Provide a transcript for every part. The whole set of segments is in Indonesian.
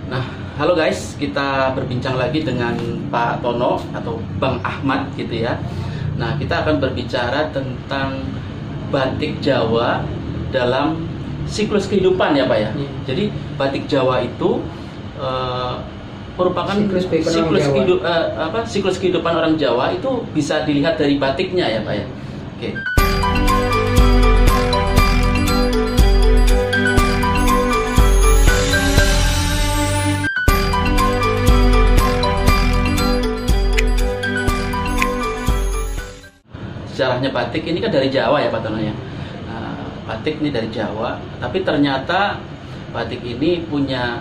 Nah, halo guys, kita berbincang lagi dengan Pak Tono atau Bang Ahmad gitu ya. Nah, kita akan berbicara tentang batik Jawa dalam siklus kehidupan ya Pak ya. Jadi batik Jawa itu merupakan siklus kehidupan orang Jawa itu bisa dilihat dari batiknya ya Pak ya. Oke. Sejarahnya batik ini kan dari Jawa ya Pak Tono ya. Nah, batik ini dari Jawa, tapi ternyata batik ini punya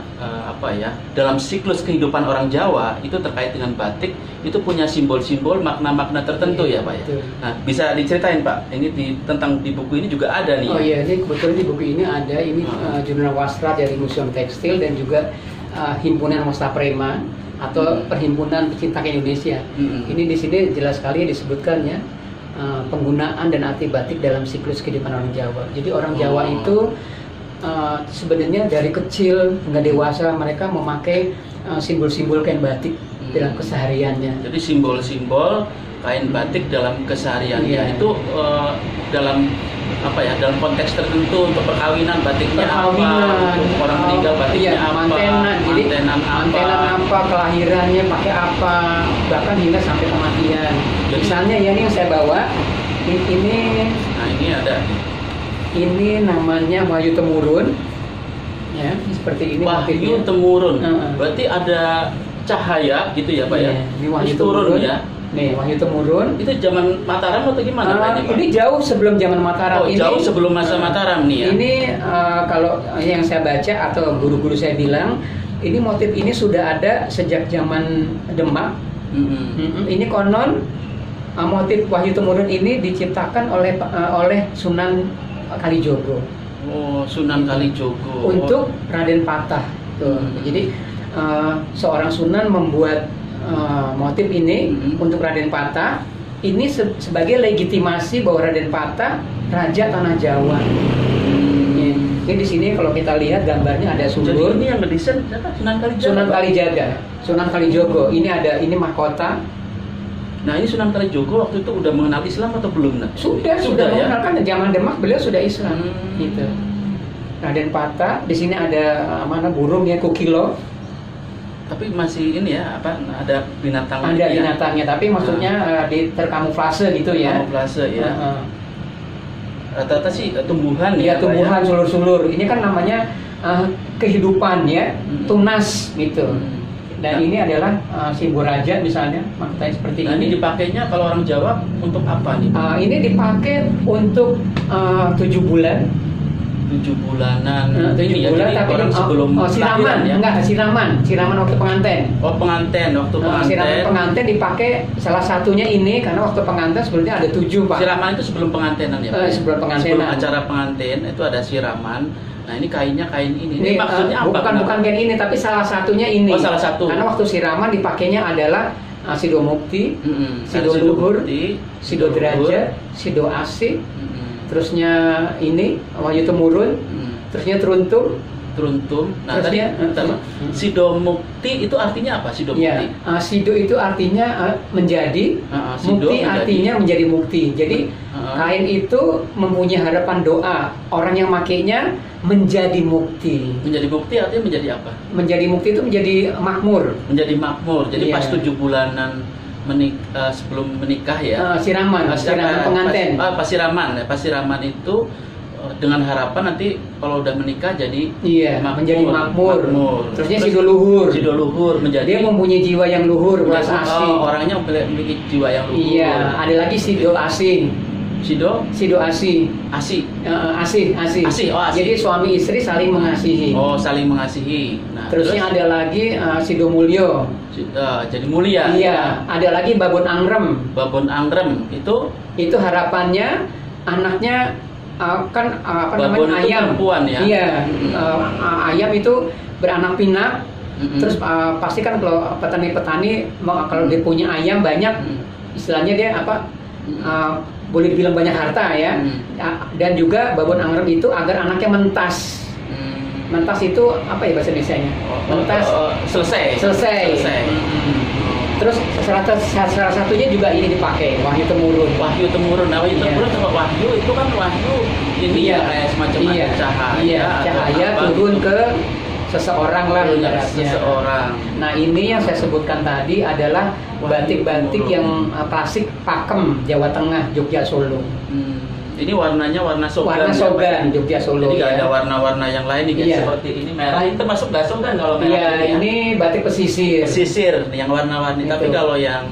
dalam siklus kehidupan orang Jawa itu terkait dengan batik itu punya simbol-simbol makna-makna tertentu ya Pak ya. Nah, bisa diceritain Pak, ini tentang di buku ini juga ada nih. Oh iya, ini kebetulan di buku ini ada jurnal wastra dari Museum Tekstil dan juga Himpunan Wastaprema atau Perhimpunan Pecinta Indonesia. Ini di sini jelas sekali disebutkan ya. Penggunaan dan arti batik dalam siklus kehidupan orang Jawa. Jadi orang Jawa itu sebenarnya dari kecil hingga dewasa mereka memakai simbol-simbol kain batik dalam kesehariannya. Jadi simbol-simbol kain batik dalam kesehariannya itu dalam dalam konteks tertentu untuk perkawinan batiknya untuk orang meninggal batiknya mantenan apa, kelahirannya pakai apa, bahkan hingga sampai kematian. Jadi, misalnya ya ini yang saya bawa ini. Nah ini ada. Ini namanya Wahyu Temurun, ya seperti ini. Wahyu Temurun. Berarti ada cahaya gitu ya Pak ya. Ini Wahyu Temurun ya. Nih, Wahyu Temurun. Itu zaman Mataram atau gimana? Ini jauh sebelum zaman Mataram. Oh, jauh sebelum masa Mataram nih ya. Ini kalau yang saya baca atau guru-guru saya bilang, ini motif ini sudah ada sejak zaman Demak. Ini konon motif Wahyu Temurun ini diciptakan oleh Sunan Kalijogo. Oh, Sunan Kalijogo. Untuk Raden Patah. Tuh. Jadi seorang Sunan membuat motif ini untuk Raden Patah. Ini sebagai legitimasi bahwa Raden Patah Raja Tanah Jawa. Ini di sini kalau kita lihat gambarnya ada sulur. Jadi ini yang ngedesain Sunan Kalijaga. Sunan Kalijaga, Sunan Kalijogo. Ini ada mahkota. Nah ini Sunan Kalijogo waktu itu udah mengenal Islam atau belum? Sudah ya? Mengenal, kan zaman Demak beliau sudah Islam. Gitu. Raden Patah. Di sini ada burung ya, kukilo. Tapi masih ini ya ada binatang. Ada binatangnya, tapi maksudnya terkamuflase gitu ya. Kamuflase ya. Rata-rata sih tumbuhan ya. Tumbuhan sulur-sulur. Ini kan namanya kehidupan ya, tunas gitu. Dan ini adalah simbol raja misalnya, makanya seperti ini. Ini dipakainya kalau orang Jawa untuk apa nih? Ini dipakai untuk 7 bulan. 7 bulanan. 7 bulan, tapi orang sebelum siraman ya? Enggak, siraman waktu pengantin. Oh, pengantin waktu pengantin. Siraman pengantin dipakai salah satunya ini karena waktu pengantin sebelumnya ada 7 Pak. Siraman itu sebelum pengantinan ya Pak? Sebelum pengantinan. Sebelum acara pengantin itu ada siraman. Nah ini kainnya kain ini. Ini maksudnya apa? Bukan kain ini, tapi salah satunya ini. Oh, salah satu. Karena waktu siraman dipakainya adalah Sido Mukti, Sido Luhur, Sido Derajat, Sido Asih. Terusnya ini Wahyu Temurun, terusnya Truntum. Nah tadi Sido Mukti itu artinya apa? Sido Mukti? Ya, Sido itu artinya menjadi, Mukti artinya menjadi mukti. Jadi kain itu mempunyai harapan doa. Orang yang makainya menjadi mukti. Menjadi mukti artinya menjadi apa? Menjadi mukti itu menjadi makmur. Menjadi makmur. Jadi pas 7 bulanan sebelum menikah ya. Siraman pengantin. Siraman itu dengan harapan nanti kalau udah menikah jadi menjadi makmur. Terusnya Sido Luhur menjadi dia mempunyai jiwa yang luhur, belas asih. Orangnya memiliki jiwa yang luhur. Iya, ada lagi Sido Asih. Sido Asih. Asih. Jadi suami istri saling mengasihi. Oh, saling mengasihi. Nah, terusnya ada lagi Sido Mulyo. Jadi mulia. Iya, ada lagi Babon Angrem. Itu harapannya anaknya namanya ayam. Perempuan ya. Iya. Ayam itu beranak pinak. Terus pasti kan kalau petani-petani kalau dia punya ayam banyak, istilahnya dia boleh dibilang banyak harta ya. Dan juga Babon Angrem itu agar anaknya mentas. Mentas itu apa ya bahasa Indonesianya? Mentas selesai. Terus salah satunya juga ini dipakai Wahyu Temurun. Wahyu Temurun. Nah, Wahyu Temurun sama Wahyu itu kan wahyu ini ya kayak semacam cahaya. Cahaya turun ke seseorang lah ibaratnya. Seseorang. Nah, ini yang saya sebutkan tadi adalah batik-batik yang klasik Pakem, Jawa Tengah, Jogja, Solo. Ini warnanya warna sogan. Warna sogan, Jogja, Solo. Jadi nggak ada warna-warna yang lain nih, seperti ini merah. Ini termasuk nggak sogan kalau merah? Iya, ini batik pesisir. Pesisir yang warna-warni. Tapi kalau yang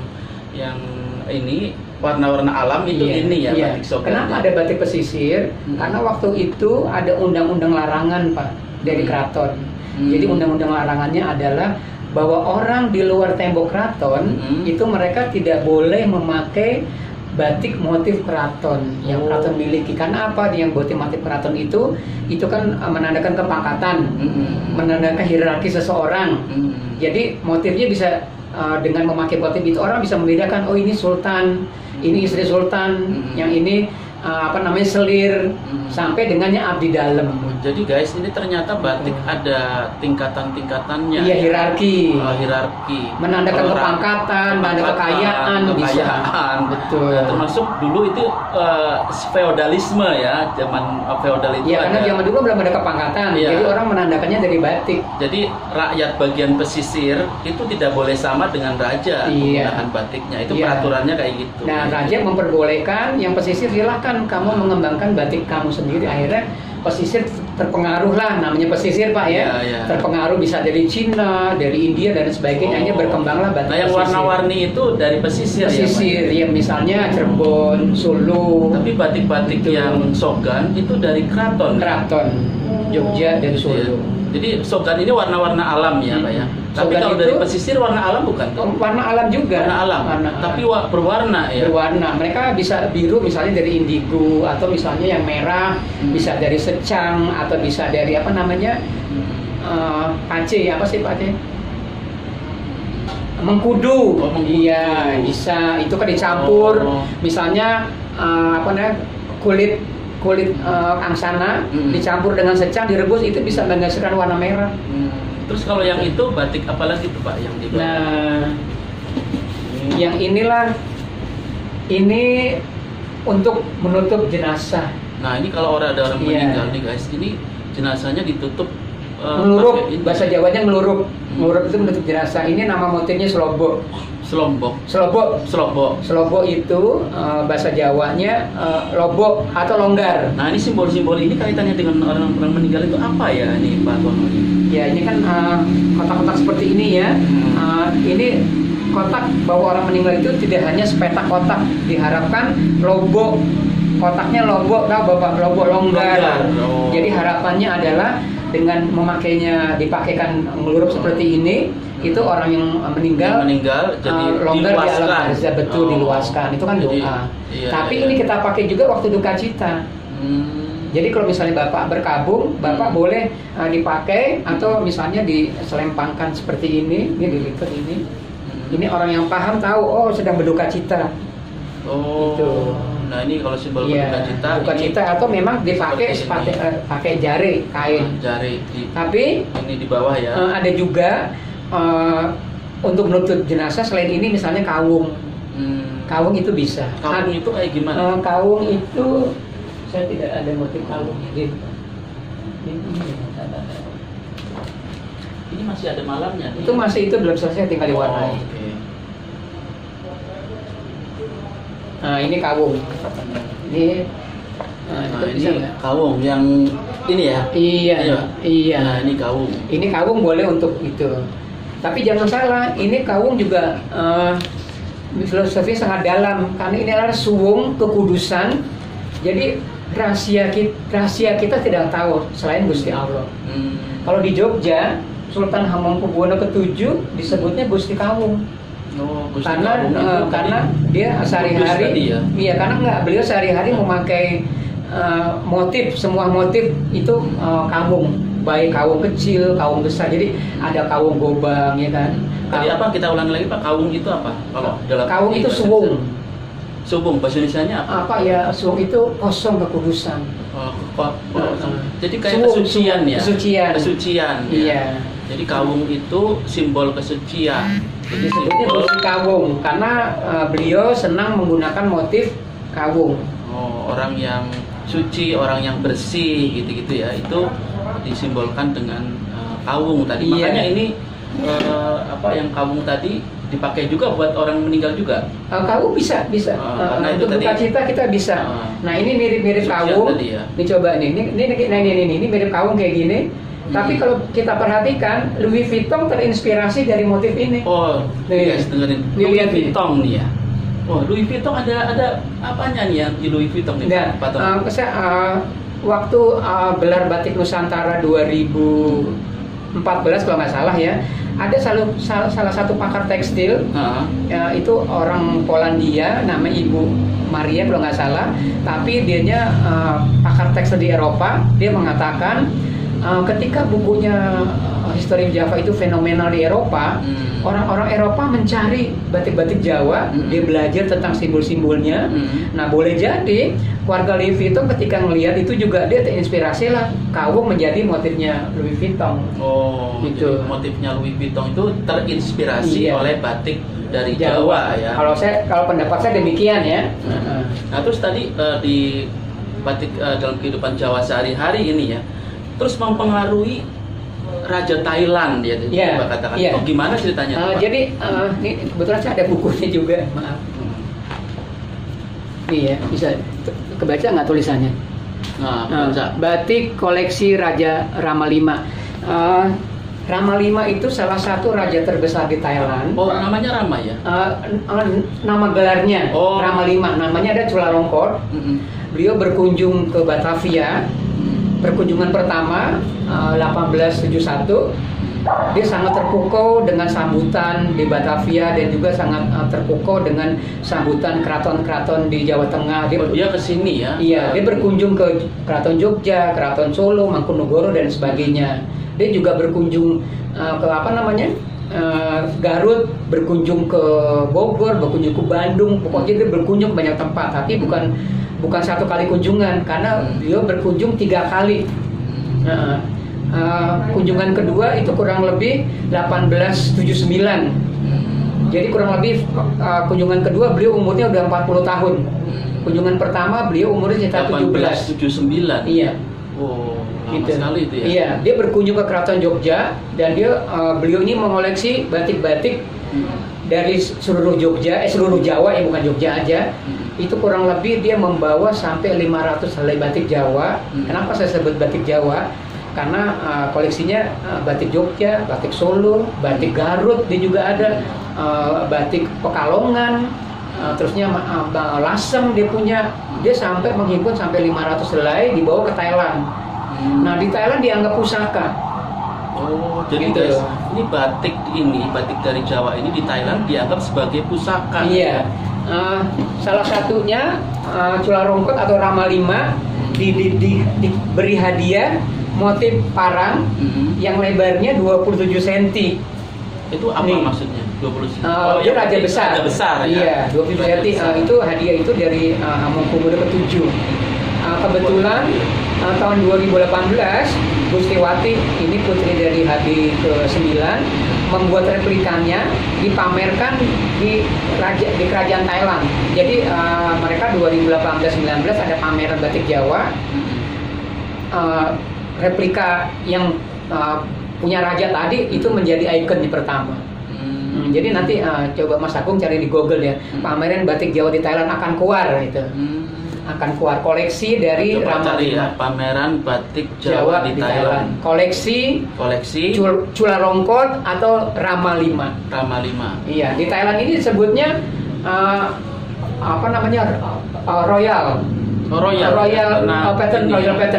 ini warna-warna alam itu ini ya batik sogan. Kenapa ada batik pesisir? Karena waktu itu ada undang-undang larangan Pak dari keraton. Jadi undang-undang larangannya adalah bahwa orang di luar tembok keraton itu mereka tidak boleh memakai batik motif keraton yang keraton miliki. Karena apa? Yang motif keraton itu kan menandakan kepangkatan, menandakan hierarki seseorang. Jadi motifnya bisa dengan memakai motif itu orang bisa membedakan, oh ini sultan, ini istri sultan, yang ini selir, sampai dengannya abdi dalam. Jadi guys, ini ternyata batik ada tingkatan-tingkatannya. Iya, hierarki. Hierarki. Menandakan kepangkatan, menandakan kekayaan. Betul. Nah, termasuk dulu itu feodalisme ya, zaman feodal itu. Iya, karena zaman dulu belum ada kepangkatan, jadi orang menandakannya dari batik. Jadi rakyat bagian pesisir itu tidak boleh sama dengan raja menggunakan batiknya. Itu peraturannya kayak gitu. Nah, raja memperbolehkan, yang pesisir silakan kamu mengembangkan batik kamu sendiri. Akhirnya pesisir terpengaruh lah, namanya pesisir Pak ya. Terpengaruh bisa dari Cina, dari India dan sebagainya. Akhirnya berkembanglah batik. Nah, yang warna-warni itu dari pesisir. Ya misalnya Cirebon, Solo. Tapi batik-batik yang sogan itu dari keraton. Jogja dan Solo. Jadi sogan ini warna-warna alam ya Pak ya. Tapi sogan kalau dari pesisir warna alam bukan? Warna alam juga. Warna alam. Tapi berwarna ya. Berwarna. Mereka bisa biru misalnya dari indigo, atau misalnya yang merah bisa dari secang, atau bisa dari pace, apa sih pace? Mengkudu. Iya, bisa. Itu kan dicampur. Misalnya kulit angsana dicampur dengan secang, direbus, itu bisa menghasilkan warna merah. Terus kalau yang itu batik apa lagi tuh Pak yang di bawah? Nah, yang inilah ini untuk menutup jenazah. Nah, ini kalau ada orang meninggal nih guys, ini jenazahnya ditutup melurup, bahasa Jawanya melurup. Melurup itu menutup jenazah. Ini nama motifnya Selobo. Selobo itu bahasa Jawanya lobo atau longgar. Nah, ini simbol-simbol ini kaitannya dengan orang meninggal itu apa ya ini Pak Tono? Ya, ini kan kotak-kotak seperti ini ya. Ini kotak bahwa orang meninggal itu tidak hanya sepetak kotak. Diharapkan logo kotaknya logo, tahu Bapak, logo longgar. Jadi harapannya adalah dengan dipakaikan melurup seperti ini, itu orang yang meninggal jadi longgar di alam barzah, diluaskan. Itu kan jadi, doa. Tapi ini kita pakai juga waktu duka cita. Jadi kalau misalnya Bapak berkabung, Bapak boleh dipakai, atau misalnya diselempangkan seperti ini dilipat ini. Ini orang yang paham tahu, oh sedang berduka cita. Gitu. Nah, ini kalau simbol berduka cita atau memang dipakai pakai jari kain. Tapi ini di bawah ya. Ada juga untuk menutup jenazah selain ini misalnya kawung. Kawung itu bisa. Kawung itu kayak gimana? Kawung itu saya tidak ada motif kawung. Ini masih ada malamnya. Itu belum selesai, tinggal diwarnai. Nah, ini kawung. Ini kawung yang ini ya? Iya. Nah, ini kawung. Ini kawung boleh untuk itu. Tapi jangan salah, ini kawung juga filosofi sangat dalam, karena ini adalah suwung kekudusan. Jadi rahasia kita tidak tahu selain Gusti Allah. Kalau di Jogja, Sultan Hamengkubuwono ke-7 disebutnya Gusti Kawung. Karena dia sehari-hari, karena beliau sehari-hari memakai semua motif itu kawung, baik kawung kecil, kawung besar. Jadi ada kawung gobang, ya kan. Tadi apa, kita ulangi lagi Pak, kawung itu apa? Kalau dalam kawung itu suwung. Subung bahasa Indonesianya apa? Apa ya, Subung itu kosong kekudusan. Jadi kayak kesucian ya. Kesucian. Iya. Jadi kawung itu simbol kesucian. Jadi sebetulnya Gusti Kawung karena beliau senang menggunakan motif kawung. Oh, orang yang suci, orang yang bersih, gitu-gitu ya. Itu disimbolkan dengan kawung tadi. Iya. Makanya ini yang kawung tadi dipakai juga buat orang meninggal juga. Kawung bisa. Karena itu untuk tadi cita kita bisa. Nah ini mirip kawung. Tadi ya. Ini coba nih. Ini mirip kawung kayak gini. Tapi kalau kita perhatikan, Louis Vuitton terinspirasi dari motif ini. Oh, nih, dengerin. Louis Vuitton nih ya. Oh, Louis Vuitton ada apanya nih ya di Louis Vuitton nih? Waktu gelar batik Nusantara 2014 kalau nggak salah ya, ada salah satu pakar tekstil, itu orang Polandia, nama Ibu Maria kalau nggak salah, tapi dianya pakar tekstil di Eropa. Dia mengatakan ketika bukunya History of Java itu fenomenal di Eropa, orang-orang Eropa mencari batik-batik Jawa, dia belajar tentang simbol-simbolnya. Nah, boleh jadi keluarga Louis Vuitton ketika melihat itu juga dia terinspirasi lah, kawung menjadi motifnya Louis Vuitton. Oh, gitu. Motifnya Louis Vuitton itu terinspirasi oleh batik dari Jawa ya. Kalau pendapat saya demikian ya. Nah, terus tadi di batik dalam kehidupan Jawa sehari-hari ini ya, terus mempengaruhi Raja Thailand ya, coba katakan. Oh, gimana ceritanya? Jadi ini kebetulan saya ada bukunya juga, maaf. Nih ya, bisa kebaca nggak tulisannya? Batik koleksi Raja Rama V. Rama V itu salah satu raja terbesar di Thailand. Oh, namanya Rama ya? Nama gelarnya Rama V. Namanya ada Chulalongkorn. Beliau berkunjung ke Batavia. Perkunjungan pertama 1871, dia sangat terpukau dengan sambutan di Batavia dan juga sangat terpukau dengan sambutan keraton-keraton di Jawa Tengah. Dia kesini ya? Iya, dia berkunjung ke Keraton Jogja, Keraton Solo, Mangkunegoro dan sebagainya. Dia juga berkunjung ke Garut, berkunjung ke Bogor, berkunjung ke Bandung. Pokoknya dia berkunjung ke banyak tempat, tapi bukan satu kali kunjungan, karena beliau berkunjung 3 kali. Kunjungan kedua itu kurang lebih 1879. Jadi kurang lebih kunjungan kedua beliau umurnya udah 40 tahun. Kunjungan pertama beliau umurnya sekitar 1879. Iya. Oh, lama gitu. Sekali itu ya. Iya, dia berkunjung ke Keraton Jogja dan beliau ini mengoleksi batik-batik dari seluruh seluruh Jawa, ya bukan Jogja aja. Itu kurang lebih dia membawa sampai 500 helai batik Jawa. Kenapa saya sebut batik Jawa? Karena koleksinya batik Jogja, batik Solo, batik Garut, dia juga ada batik Pekalongan, terusnya Lasem dia punya. Dia sampai menghimpun sampai 500 helai dibawa ke Thailand. Nah, di Thailand dianggap pusaka. Oh, jadi gitu. Guys, ini batik dari Jawa ini di Thailand dianggap sebagai pusaka. Iya. Salah satunya Chulalongkorn atau Rama V diberi hadiah motif parang yang lebarnya 27 cm. Itu apa maksudnya? 20 cm. Itu raja besar. Raja besar ya. Iya, 27 cm. Itu hadiah itu dari Hamengkubuwono ke-7. Kebetulan tahun 2018 Gustiwati, ini putri dari Habib ke-9, membuat replikannya, dipamerkan di kerajaan Thailand. Jadi mereka 2018-19 ada pameran batik Jawa, replika yang punya raja tadi itu menjadi ikon di pertama. Jadi nanti coba Mas Agung cari di Google ya, pameran batik Jawa di Thailand akan keluar gitu. Akan keluar koleksi dari Rama V. Ya, pameran batik Jawa di Thailand. Koleksi Chulalongkorn atau Rama V. Rama V. Iya, di Thailand ini disebutnya Royal. Royal pattern,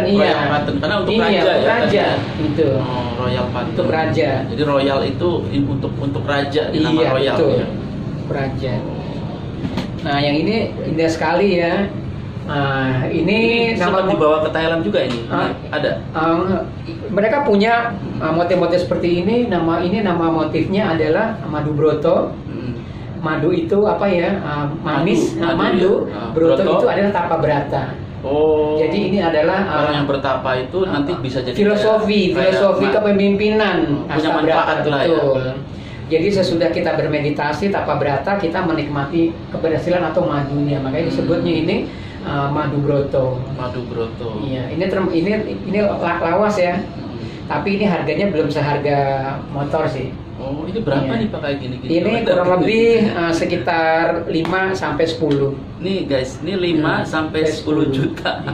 iya. Karena untuk ini raja ya. Raja itu. Royal pattern. Untuk raja. Jadi royal itu untuk raja, nama royal betul. Ya. Raja. Nah, yang ini indah sekali ya. Ini sempat dibawa ke Thailand juga ini. Ada. Mereka punya motif-motif seperti ini. Nama motifnya adalah Madubroto. madu itu apa ya? Manis, madu. Ya. Broto itu adalah tapa brata. Oh. Jadi ini adalah orang yang bertapa itu nanti bisa jadi filosofi kepemimpinan. Punya manfaat lah ya. Betul. Jadi sesudah kita bermeditasi tapa brata, kita menikmati keberhasilan atau madunya. Makanya disebutnya ini madu broto. Madu broto. Iya, ini lawas ya. Tapi ini harganya belum seharga motor sih. Oh, ini berapa nih Pak kayak gini? Ini kurang lebih sekitar 5 sampai 10. Nih guys, ini 5 sampai 10 juta.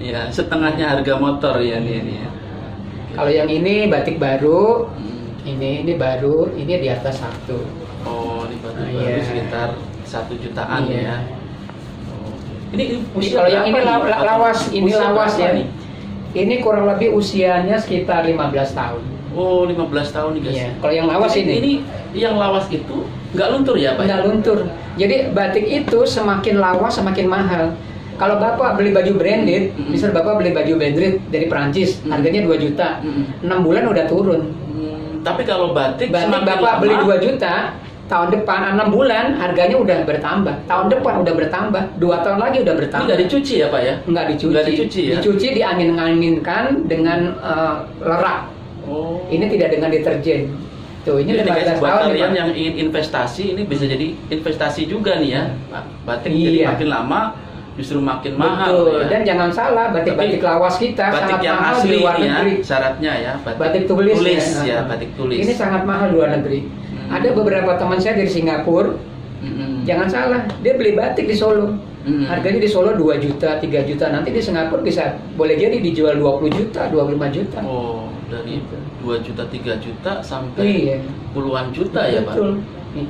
Ya, setengahnya harga motor ya nih ya. Kalau yang ini batik baru, ini baru, ini di atas 1. Oh, ini batik baru sekitar 1 jutaan ya. Oh. Ini kalau yang ini lawas, ini lawas ya. Nih? Ini kurang lebih usianya sekitar 15 tahun. Oh, 15 tahun nih guys. Iya. Kalau yang lawas ini yang lawas itu nggak luntur ya Pak? Nggak luntur. Jadi batik itu semakin lawas semakin mahal. Kalau Bapak beli baju branded, misal Bapak beli baju branded dari Perancis, harganya 2 juta. 6 bulan udah turun. Tapi kalau batik Bapak beli 2 juta, tahun depan 6 bulan harganya udah bertambah. Tahun depan udah bertambah, 2 tahun lagi udah bertambah. Ini nggak dicuci ya Pak ya? Nggak dicuci. Nggak dicuci ya? Dicuci diangin-anginkan dengan lerak. Oh. Ini tidak dengan deterjen. Tuh, ini 15 buat tahun kalian yang ingin investasi, ini bisa jadi investasi juga nih ya. Batik jadi makin lama justru makin mahal. Betul. Ya. Dan jangan salah, batik-batik lawas kita batik sangat yang mahal asli di luar ya, negeri. syaratnya ya, batik tulis ya, batik tulis. Ini sangat mahal di luar negeri. Ada beberapa teman saya dari Singapura. Jangan salah, dia beli batik di Solo. Harganya di Solo 2 juta, 3 juta. Nanti di Singapura bisa boleh jadi dijual 20 juta, 25 juta. Oh, dari 2 juta, 3 juta sampai puluhan juta ya Pak? Betul.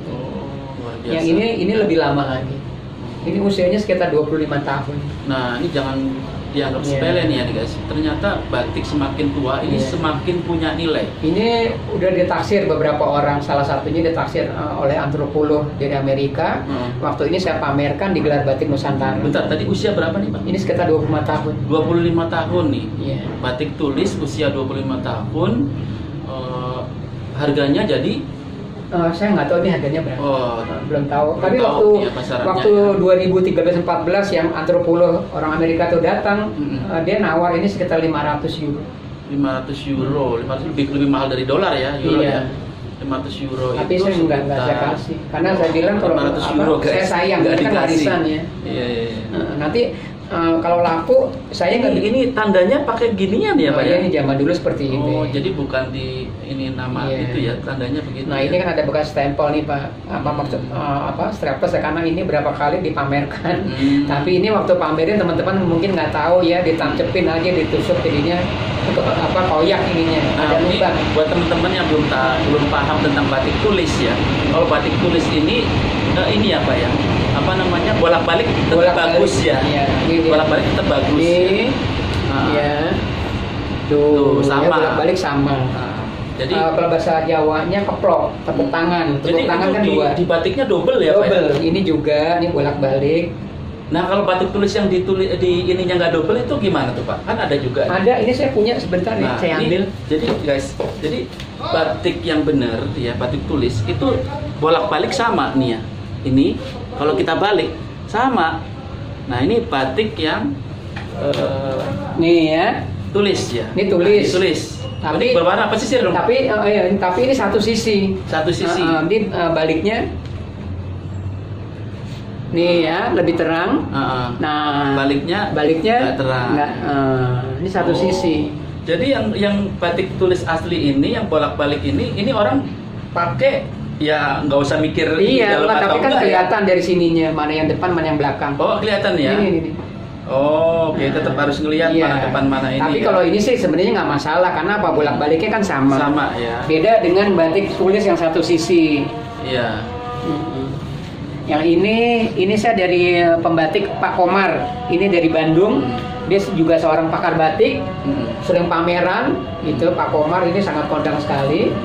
Oh, luar biasa. Yang ini lebih lama lagi. Ini usianya sekitar 25 tahun. Nah, ini jangan dianggap sepele nih ya guys. Ternyata batik semakin tua ini semakin punya nilai. Ini udah ditaksir beberapa orang, salah satunya ditaksir oleh antropolog dari Amerika. Waktu ini saya pamerkan di Gelar Batik Nusantara. Bentar, tadi usia berapa nih Pak? Ini sekitar 25 tahun. 25 tahun nih. Batik tulis usia 25 tahun. Harganya jadi saya nggak tahu ini harganya berapa. Belum tahu. Tapi waktu 2013-14 yang antropolog orang Amerika itu datang, dia nawar ini sekitar 500 euro. 500 euro, 500 lebih mahal dari dolar ya, euro ya. 500 euro. Tapi saya nggak saya kasih, karena saya bilang kalau saya sayang, ini kan warisan ya. Iya. Nanti kalau laku saya nggak. Ini tandanya pakai ginian ya Pak ya? Ini zaman dulu seperti ini. Oh, jadi bukan di ini nama itu ya, tandanya begitu. Nah, ini kan ada bekas stempel nih Pak. Strapless ya, karena ini berapa kali dipamerkan. Tapi ini waktu pamerin teman-teman mungkin nggak tahu ya, ditancepin aja, ditusuk jadinya koyak ininya. Ada lubang. Buat teman-teman yang belum paham tentang batik tulis ya. Kalau batik tulis ini apa ya? Apa namanya? Bolak-balik tetap bagus ya. Bolak-balik tetap bagus. Tuh sama. Bolak-balik sama. Jadi kalau bahasa Jawanya keplok, tepuk tangan. Tepuk tangan kan 2. Di batiknya double ya Pak? Double. Ini juga, ini bolak-balik. Nah, kalau batik tulis yang di ininya nggak double itu gimana tuh Pak? Kan ada juga. Ada, ini saya punya sebentar nih, saya ambil. Jadi guys, batik yang benar ya, batik tulis itu bolak-balik sama nih ya. Ini kalau kita balik sama. Nah, ini batik yang nih ya, tulis ya. Ini tulis. Tulis. Tapi berwarna pesisir dong. Tapi ini satu sisi. Satu sisi. Ini baliknya. Nih ya, lebih terang. Nah, baliknya nggak terang. Ini satu sisi. Jadi yang batik tulis asli ini, yang bolak-balik ini orang pakai ya nggak usah mikir tapi kan kelihatan dari sininya mana yang depan, mana yang belakang. Oh, kelihatan ya. Ini. Oh, oke, tetap harus ngelihat mana depan mana ini. Tapi kalau ini sih sebenarnya nggak masalah karena apa, bolak-baliknya kan sama. Sama ya. Beda dengan batik tulis yang satu sisi. Iya. Yang ini saya dari pembatik Pak Komar. Ini dari Bandung. Dia juga seorang pakar batik. Sering pameran gitu. Pak Komar ini sangat kondang sekali.